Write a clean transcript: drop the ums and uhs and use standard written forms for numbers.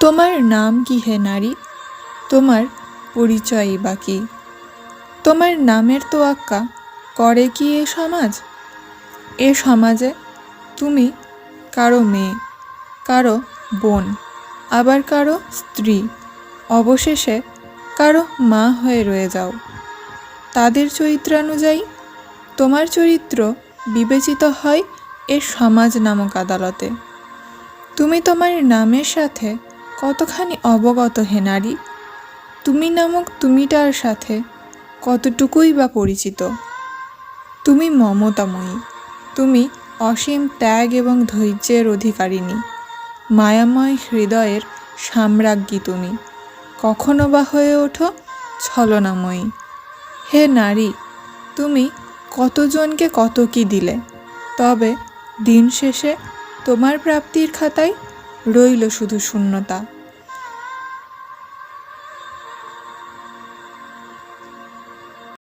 তোমার নাম কি হে নারী? তোমার পরিচয়ই বা কি? তোমার নামের তোয়াক্কা করে কি এ সমাজ? এ সমাজে তুমি কারো মেয়ে, কারো বোন, আবার কারো স্ত্রী, অবশেষে কারো মা হয়ে রয়ে যাও। তাদের চরিত্রানুযায়ী তোমার চরিত্র বিবেচিত হয় এ সমাজ নামক আদালতে। তুমি তোমার নামের সাথে কতখানি অবগত হে নারী? তুমি নামক তুমিটার সাথে কতটুকুই বা পরিচিত? তুমি মমতাময়ী, তুমি অসীম ত্যাগ এবং ধৈর্যের অধিকারিণী, মায়াময় হৃদয়ের সাম্রাজ্ঞী তুমি। কখনো বা হয়ে ওঠো ছলনাময়ী। হে নারী, তুমি কতজনকে কত কি দিলে, তবে দিন শেষে তোমার প্রাপ্তির খাতায় রইল শুধু শূন্যতা।